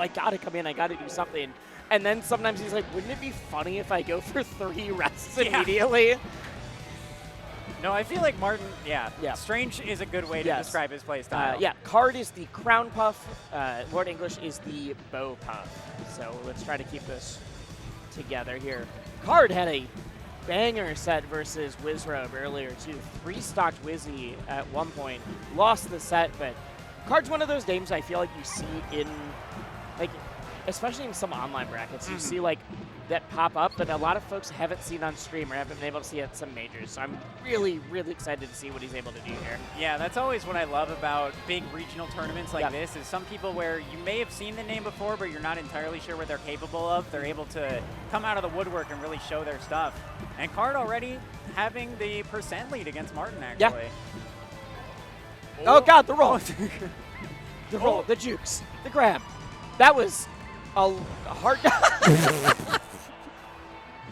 I got to come in. I got to do something. And then sometimes he's like, wouldn't it be funny if I go for 3 rests immediately? No, I feel like Martin, Strange is a good way to describe his play style. Card is the Crown Puff. Lord English is the Bow Puff. So let's try to keep this together here. Card had a banger set versus Wizrobe earlier, too. 3-stocked Wizzy at one point. Lost the set, but Card's one of those names I feel like you see in, like, especially in some online brackets, you see, like, that pop up, but a lot of folks haven't seen on stream or haven't been able to see at some majors. So I'm really, really excited to see what he's able to do here. Yeah, that's always what I love about big regional tournaments like this, is some people where you may have seen the name before, but you're not entirely sure what they're capable of. They're able to come out of the woodwork and really show their stuff. And Card already having the % lead against Martin, actually. Yeah. Oh, God, the roll. The roll, the jukes, the grab. That was a hard...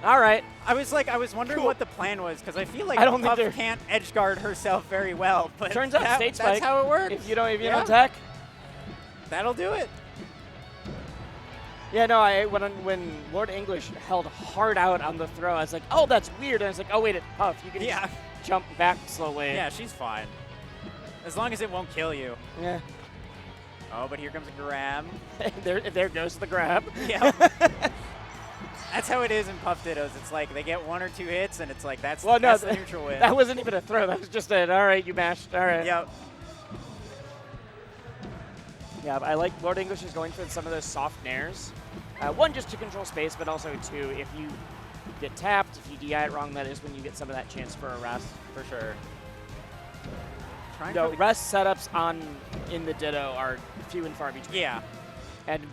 All right. I was wondering what the plan was, because I feel like Puff can't edge guard herself very well. But turns out stage spike. That's how it works. If you don't tech, that'll do it. Yeah, no. When Lord English held hard out on the throw, I was like, oh, that's weird. And I was like, oh wait, it's Puff. You can just jump back slowly. Yeah, she's fine. As long as it won't kill you. Yeah. Oh, but here comes a grab. there goes the grab. Yeah. That's how it is in Puff Dittos. It's like they get 1 or 2 hits, and it's like that's the neutral win. That wasn't even a throw. That was just an, all right, you mashed. All right. Yep. Yeah, I like Lord English is going for some of those soft nairs. One, just to control space, but also, 2, if you get tapped, if you DI it wrong, that is when you get some of that chance for a rest. For sure. No, rest setups in the Ditto are few and far between. Yeah. And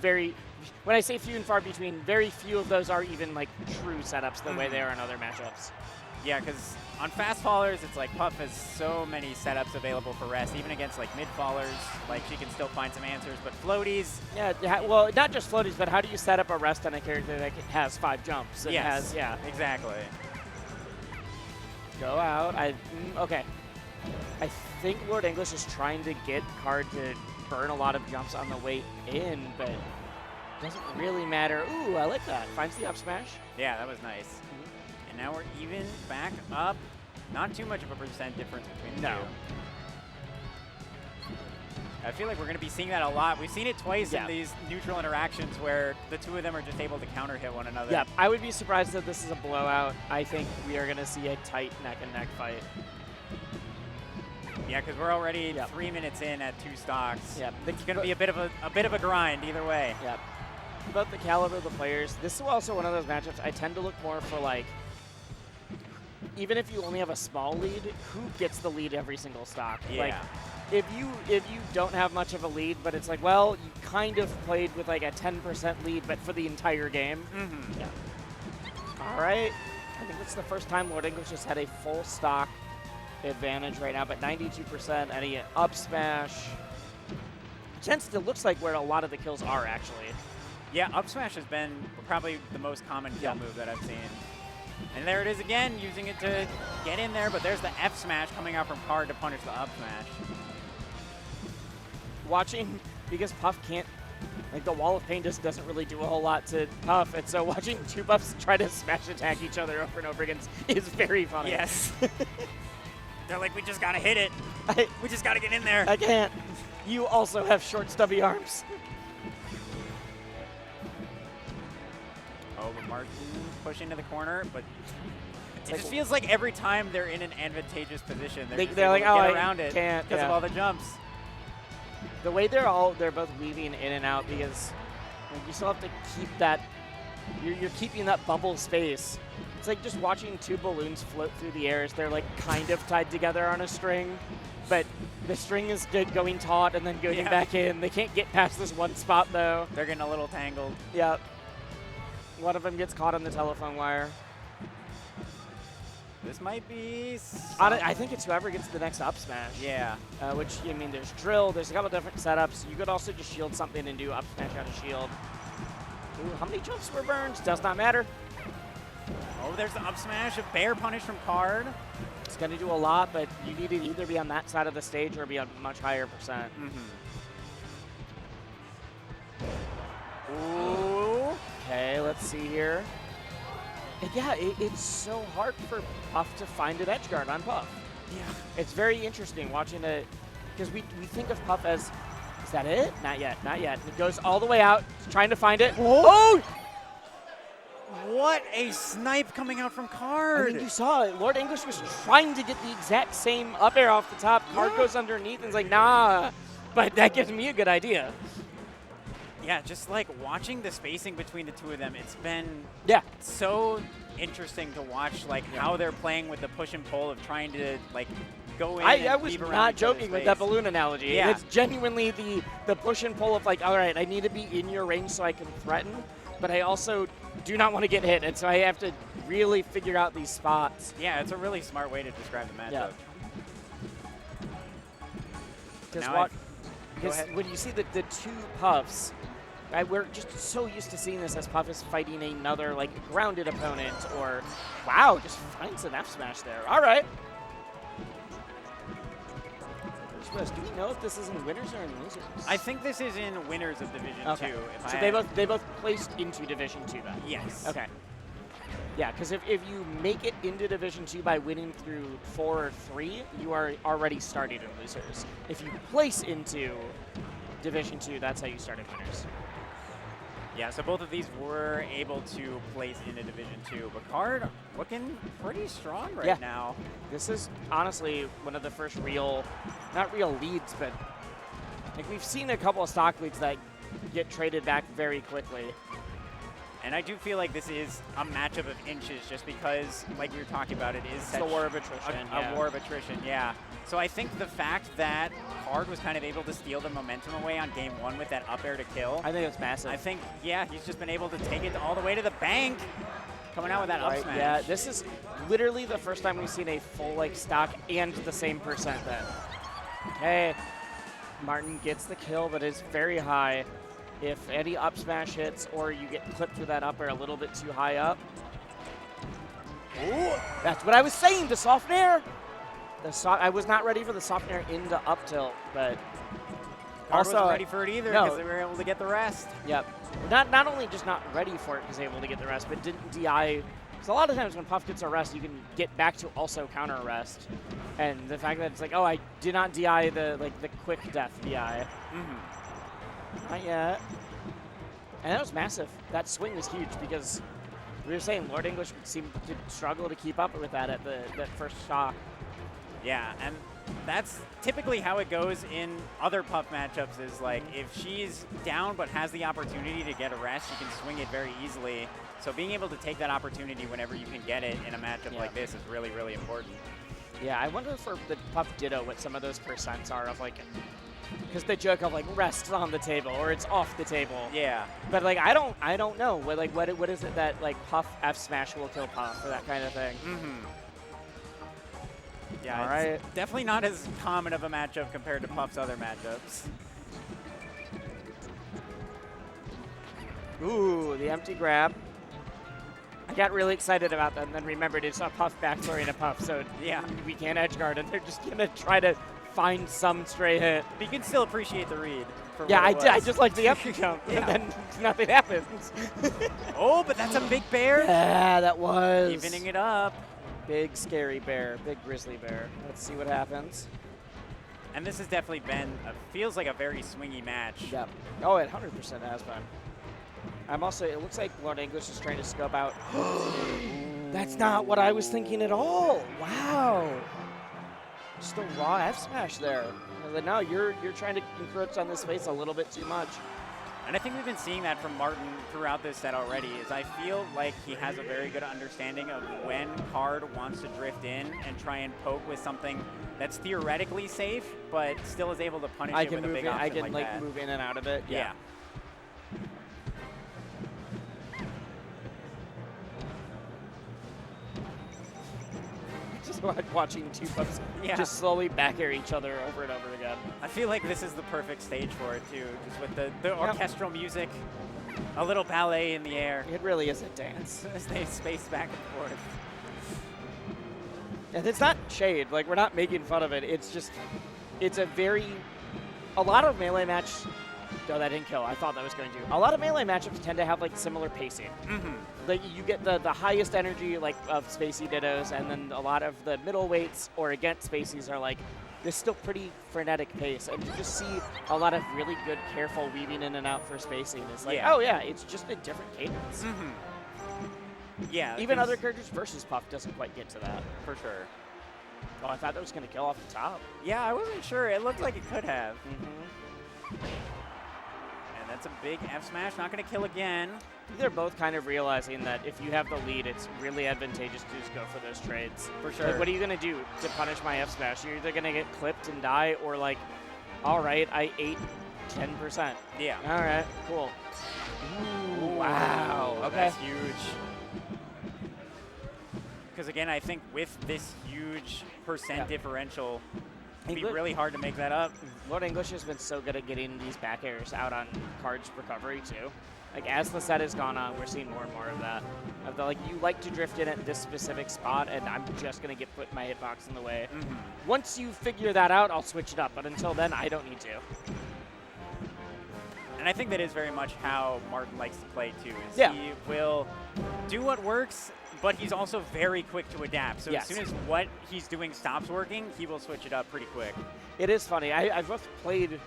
when I say few and far between, very few of those are even like true setups the way they are in other matchups. Yeah, because on fast fallers, it's like Puff has so many setups available for rest, even against like mid fallers. Like she can still find some answers, but floaties. Yeah, well, not just floaties, but how do you set up a rest on a character that has 5 jumps? And exactly. Go out. Okay. I think Lord English is trying to get Card to burn a lot of jumps on the way in, but it doesn't really matter. Ooh, I like that. Finds the up smash. Yeah, that was nice. And now we're even back up. Not too much of a % difference between the two. I feel like we're going to be seeing that a lot. We've seen it twice in these neutral interactions where the 2 of them are just able to counter hit one another. Yeah, I would be surprised if this is a blowout. I think we are going to see a tight neck-and-neck fight. Yeah, because we're already 3 minutes in at 2 stocks. Yeah, it's going to be a bit of a grind either way. Yeah. About the caliber of the players, this is also one of those matchups I tend to look more for, like, even if you only have a small lead, who gets the lead every single stock? Yeah. Like, if you don't have much of a lead, but it's like, well, you kind of played with like a 10% lead, but for the entire game. Mm-hmm. Yeah. All right. I think it's the first time Lord English has had a full stock advantage right now, but 92%, and he up smash. It looks like where a lot of the kills are, actually. Yeah, up smash has been probably the most common kill move that I've seen. And there it is again, using it to get in there, but there's the F smash coming out from Card to punish the up smash. Watching, because Puff can't, like the Wall of Pain just doesn't really do a whole lot to Puff, and so watching 2 buffs try to smash attack each other over and over again is very funny. Yes. They're like, we just gotta hit it. We just gotta get in there. I can't. You also have short, stubby arms. Oh, but Martin pushing to the corner, but it just feels like every time they're in an advantageous position, they're like, oh, get around it because of all the jumps. The way they're both weaving in and out, because you still have to keep that. You're keeping that bubble space. It's like just watching 2 balloons float through the air as they're like kind of tied together on a string, but the string is going taut and then going back in. They can't get past this one spot though. They're getting a little tangled. Yep. One of them gets caught on the telephone wire. This might be... I think it's whoever gets the next up smash. Yeah. Which, I mean, there's drill, there's a couple different setups. You could also just shield something and do up smash out of shield. Ooh, how many jumps were burned? Does not matter. Oh, there's the up smash, a bear punish from Card. It's going to do a lot, but you need to either be on that side of the stage or be a much higher %. Let's see here. And yeah, it's so hard for Puff to find an edge guard on Puff. Yeah. It's very interesting watching it, because we think of Puff as, is that it? Not yet, not yet. It goes all the way out, trying to find it. Oh! What a snipe coming out from Card. I mean, you saw it. Lord English was trying to get the exact same up air off the top. Card goes underneath and is like, nah. But that gives me a good idea. Yeah, just like watching the spacing between the two of them, it's been so interesting to watch like how they're playing with the push and pull of trying to like go in I and was weave around not each other's joking with space. that balloon analogy. Yeah. It's genuinely the push and pull of like, all right, I need to be in your range so I can threaten, but I also do not want to get hit, and so I have to really figure out these spots. Yeah, it's a really smart way to describe the matchup. Because when you see the two Puffs, right, we're just so used to seeing this as Puff is fighting another like grounded opponent, or wow, just finds an F smash there. All right. Do we know if this is in winners or in losers? I think this is in winners of Division 2. So they both placed into Division 2 then? Yes. Okay. Yeah, because if you make it into Division 2 by winning through 4 or 3, you are already started in losers. If you place into Division 2, that's how you start in winners. Yeah, so both of these were able to place into Division 2, but Card looking pretty strong right now. This is honestly one of the first real, not real leads, but like we've seen a couple of stock leads that get traded back very quickly. And I do feel like this is a matchup of inches just because, like we were talking about, it is the war of attrition. A war of attrition, yeah. So I think the fact that Card was kind of able to steal the momentum away on game 1 with that up air to kill. I think it's massive. I think, yeah, he's just been able to take it all the way to the bank. Coming out with that up smash. Yeah, this is literally the first time we've seen a full like stock and the same percent then. Okay, Martin gets the kill, but it's very high. If any up smash hits or you get clipped with that up air a little bit too high up. Ooh, that's what I was saying, the soft air. I was not ready for the soft air into up tilt, but Card also wasn't ready for it either because they were able to get the rest. Yep. Not only just not ready for it because they were able to get the rest, but didn't DI. Because a lot of times when Puff gets a rest, you can get back to also counter a rest. And the fact that it's like, oh, I did not DI the quick death DI. Not yet. And that was massive. That swing was huge because we were saying Lord English seemed to struggle to keep up with that at that first shock. Yeah, and that's typically how it goes in other Puff matchups is like if she's down but has the opportunity to get a rest, you can swing it very easily. So being able to take that opportunity whenever you can get it in a matchup like this is really, really important. Yeah, I wonder for the Puff Ditto what some of those percents are of like, because they joke of like rests on the table or it's off the table. Yeah. But like I don't know what is it that like Puff F smash will kill Puff or that kind of thing. Yeah, it's definitely not as common of a matchup compared to Puff's other matchups. Ooh, the empty grab. I got really excited about that and then remembered it's a Puff backdooring a Puff, so yeah, we can't edge guard and they're just going to try to find some stray hit. But you can still appreciate the read. Yeah, I just like the empty jump and then nothing happens. Oh, but that's a big bear. Yeah, that was. Evening it up. Big scary bear, big grizzly bear. Let's see what happens. And this has definitely been, feels like a very swingy match. Yep. Oh, it 100% has been. I'm also, it looks like Lord English is trying to scope out. That's not what I was thinking at all. Wow. Just a raw F smash there. No, you're trying to encroach on this space a little bit too much. And I think we've been seeing that from Martin throughout this set already, is I feel like he has a very good understanding of when Card wants to drift in and try and poke with something that's theoretically safe, but still is able to punish it with a big option I can like that. Move in and out of it. Yeah. Just like watching two Puffs just slowly back air each other over and over again. I feel like this is the perfect stage for it too, just with the orchestral music, a little ballet in the air. It really is a dance. As they space back and forth. And it's not shade, like we're not making fun of it. It's just, it's a lot of Melee match No, that didn't kill. I thought that was going to. A lot of melee matchups tend to have like similar pacing. Like you get the highest energy like of Spacey Dittos, and then a lot of the middle weights or against Spaceys are like this still pretty frenetic pace, and you just see a lot of really good, careful weaving in and out for Spacey. And it's like, oh yeah, it's just a different cadence. Yeah. Even other characters versus Puff doesn't quite get to that. For sure. Oh, I thought that was going to kill off the top. Yeah, I wasn't sure. It looked like it could have. And that's a big F smash. Not going to kill again. They're both kind of realizing that if you have the lead, it's really advantageous to just go for those trades. For sure. Like, what are you going to do to punish my F smash? You're either going to get clipped and die, or like, all right, I ate 10%. Yeah. All right, cool. Ooh, wow. Okay. That's huge. Because again, I think with this huge percent differential, it'd be really hard to make that up. Lord English has been so good at getting these back airs out on Card's recovery too. Like as the set has gone on, we're seeing more and more of that. Of the like, you like to drift in at this specific spot, and I'm just gonna put my hitbox in the way. Once you figure that out, I'll switch it up. But until then, I don't need to. And I think that is very much how Martin likes to play too. Is he will do what works, but he's also very quick to adapt. So as soon as what he's doing stops working, he will switch it up pretty quick. It is funny. I've both played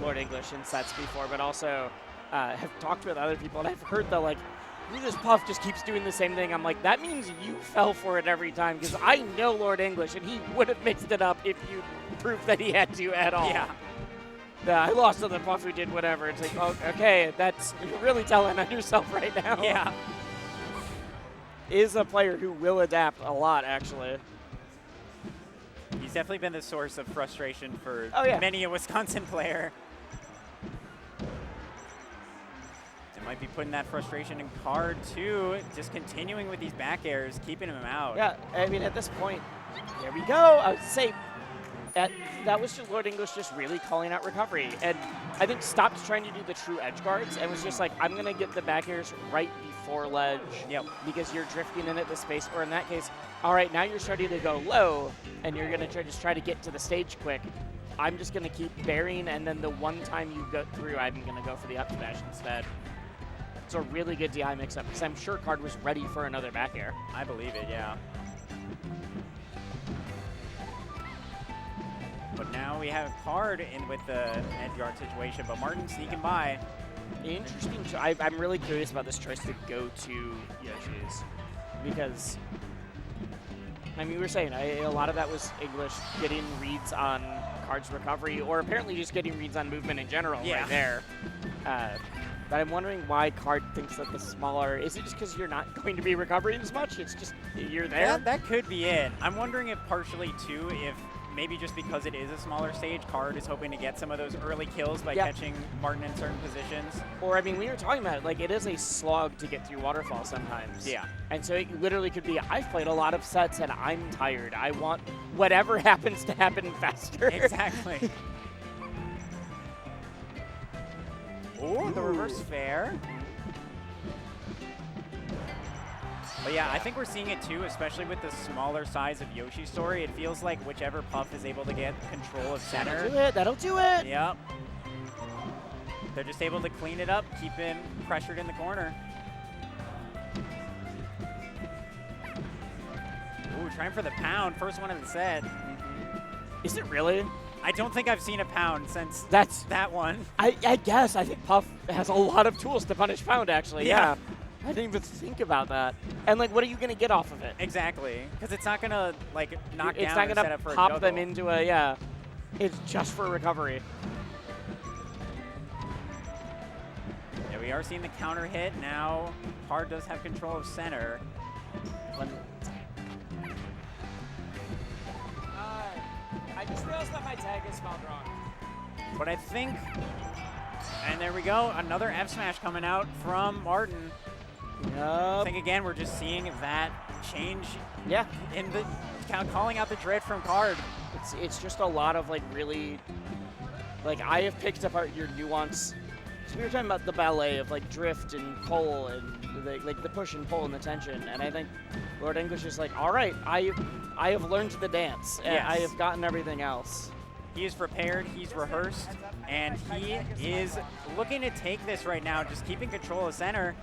Lord English in sets before, but also have talked with other people, and I've heard the like, this Puff just keeps doing the same thing. I'm like, that means you fell for it every time, because I know Lord English, and he would have mixed it up if you proved that he had to at all. Yeah. I lost to the Puff who did whatever. It's like, oh, okay, you're really telling on yourself right now. Yeah. Is a player who will adapt a lot, actually. He's definitely been the source of frustration for many a Wisconsin player. They might be putting that frustration in Card, too. Just continuing with these back airs, keeping him out. Yeah, I mean, at this point, there we go. I would say that was just Lord English just really calling out recovery. And I think stopped trying to do the true edge guards and was just like, I'm going to get the back airs right before ledge because you're drifting in at the space. Or in that case, all right, now you're starting to go low and you're going to just try to get to the stage quick. I'm just going to keep burying, and then the one time you go through, I'm going to go for the up smash instead. It's a really good DI mix-up because I'm sure Card was ready for another back air. I believe it, yeah. But now we have Card in with the edge guard situation, but Martin sneaking by. Interesting. I'm really curious about this choice to go to Yoshi's because, I mean, we were saying a lot of that was English getting reads on Card's recovery, or apparently just getting reads on movement in general right there. But I'm wondering why Card thinks that the smaller, is it just because you're not going to be recovering as much? It's just you're there? Yeah, that could be it. I'm wondering if partially, too, if maybe just because it is a smaller stage, Card is hoping to get some of those early kills by catching Martin in certain positions. Or, I mean, we were talking about it, like, it is a slog to get through Waterfall sometimes. Yeah. And so it literally could be, I've played a lot of sets and I'm tired. I want whatever happens to happen faster. Exactly. Oh, the reverse fair. But yeah, I think we're seeing it too, especially with the smaller size of Yoshi's story. It feels like whichever Puff is able to get control of center. That'll do it. That'll do it. Yep. They're just able to clean it up, keep him pressured in the corner. Ooh, trying for the pound. First one of the set. Is it really? I don't think I've seen a pound since that one. I guess. I think Puff has a lot of tools to punish pound, actually. Yeah. I didn't even think about that. And, like, what are you going to get off of it? Exactly. Because it's not going to, like, knock down It's not and going set up for to a pop juggle. them into a, yeah. It's just for recovery. Yeah, we are seeing the counter hit. Now, Card does have control of center. I just realized that my tag is spelled wrong. But I think, and there we go, another F smash coming out from Martin. I think, again, we're just seeing that change in the calling out the dread from Card. It's just a lot of, like, really, like, I have picked apart your nuance. So we were talking about the ballet of, like, drift and pull and, like, the push and pull and the tension. And I think Lord English is like, all right, I have learned the dance. And I have gotten everything else. He is prepared, he's rehearsed, and he is looking to take this right now, just keeping control of center.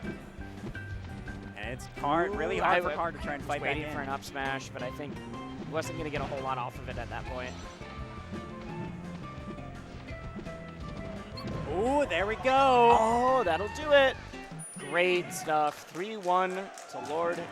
And it's Card, really hard for Card to try and fight back in. Waiting for an up smash, but I think he wasn't going to get a whole lot off of it at that point. Ooh, there we go. Oh, that'll do it. Great stuff. 3-1 to Lord